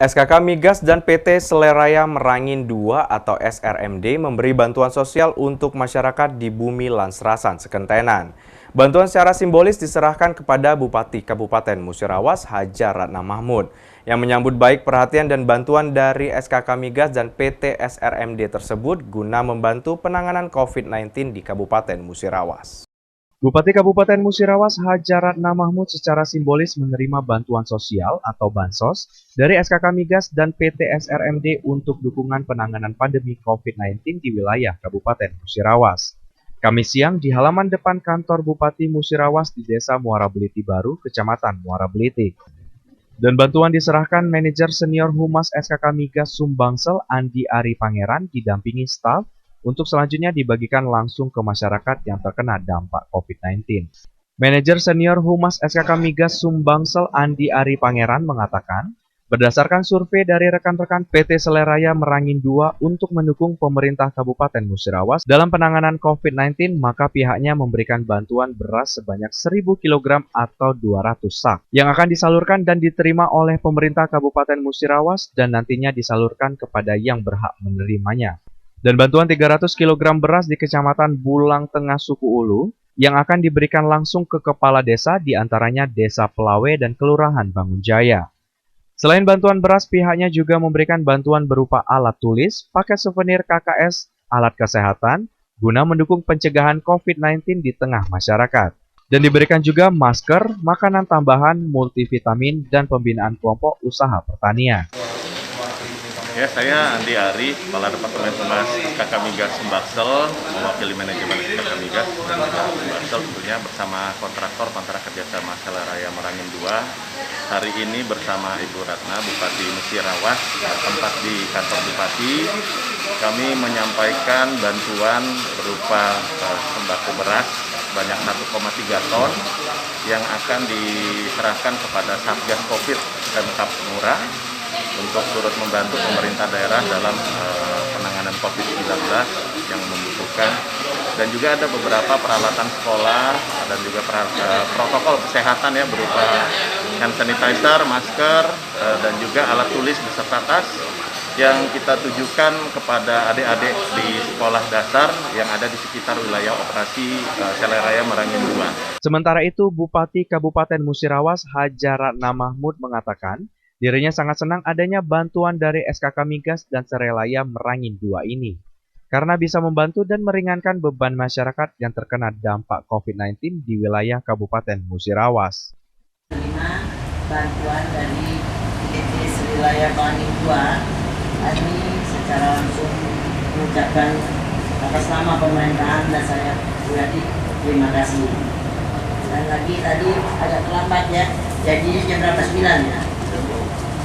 SKK Migas dan PT Seleraya Merangin II atau SRMD memberi bantuan sosial untuk masyarakat di Bumi Lansrasan, Sekentenan. Bantuan secara simbolis diserahkan kepada Bupati Kabupaten Musirawas Hajar Ratna Mahmud yang menyambut baik perhatian dan bantuan dari SKK Migas dan PT SRMD tersebut guna membantu penanganan COVID-19 di Kabupaten Musirawas. Bupati Kabupaten Musirawas Hajar Ratna Mahmud secara simbolis menerima bantuan sosial atau bansos dari SKK Migas dan PT SRMD untuk dukungan penanganan pandemi COVID-19 di wilayah Kabupaten Musirawas. Kamis siang di halaman depan kantor Bupati Musirawas di Desa Muara Beliti Baru, Kecamatan Muara Beliti. Dan bantuan diserahkan manajer senior Humas SKK Migas Sumbangsel Andi Ari Pangeran didampingi staf untuk selanjutnya dibagikan langsung ke masyarakat yang terkena dampak COVID-19. Manajer senior Humas SKK Migas Sumbangsel Andi Ari Pangeran mengatakan, berdasarkan survei dari rekan-rekan PT Seleraya Merangin II untuk mendukung pemerintah Kabupaten Musirawas dalam penanganan COVID-19, maka pihaknya memberikan bantuan beras sebanyak 1.000 kg atau 200 sak yang akan disalurkan dan diterima oleh pemerintah Kabupaten Musirawas dan nantinya disalurkan kepada yang berhak menerimanya. Dan bantuan 300 kg beras di Kecamatan Bulang Tengah Suku Ulu yang akan diberikan langsung ke kepala desa diantaranya Desa Pelawe dan Kelurahan Bangunjaya. Selain bantuan beras, pihaknya juga memberikan bantuan berupa alat tulis, paket souvenir KKS, alat kesehatan, guna mendukung pencegahan COVID-19 di tengah masyarakat. Dan diberikan juga masker, makanan tambahan, multivitamin, dan pembinaan kelompok usaha pertanian. Ya, saya Andi Ari, Kepala Departemen Humas SKK Migas Sumbangsel, mewakili manajemen SKK Migas dan Sumbangsel tentunya bersama kontraktor kerjasama Seleraya Merangin II. Hari ini bersama Ibu Ratna, Bupati Musirawas, tempat di kantor Bupati, kami menyampaikan bantuan berupa sembako beras sebanyak 1,3 ton yang akan diserahkan kepada Satgas Covid Pemkab Murah untuk turut membantu pemerintah daerah dalam penanganan COVID-19 yang membutuhkan, dan juga ada beberapa peralatan sekolah dan juga protokol kesehatan ya berupa hand sanitizer, masker, dan juga alat tulis beserta tas yang kita tujukan kepada adik-adik di sekolah dasar yang ada di sekitar wilayah operasi Seleraya Merangin II. Sementara itu, Bupati Kabupaten Musirawas Hajar Ratna Mahmud mengatakan, dirinya sangat senang adanya bantuan dari SKK Migas dan Seleraya Merangin II ini, karena bisa membantu dan meringankan beban masyarakat yang terkena dampak COVID-19 di wilayah Kabupaten Musirawas. Bantuan dari PT Seleraya Merangin II, kami secara langsung mengucapkan atas nama pemerintahan dan saya pribadi terima kasih. Dan lagi tadi agak terlambat ya, jadinya jam berapa? 9 ya.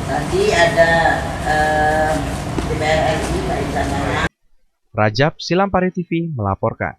Tadi ada DPR RI, Pak Ican. Rajab Silampari TV melaporkan.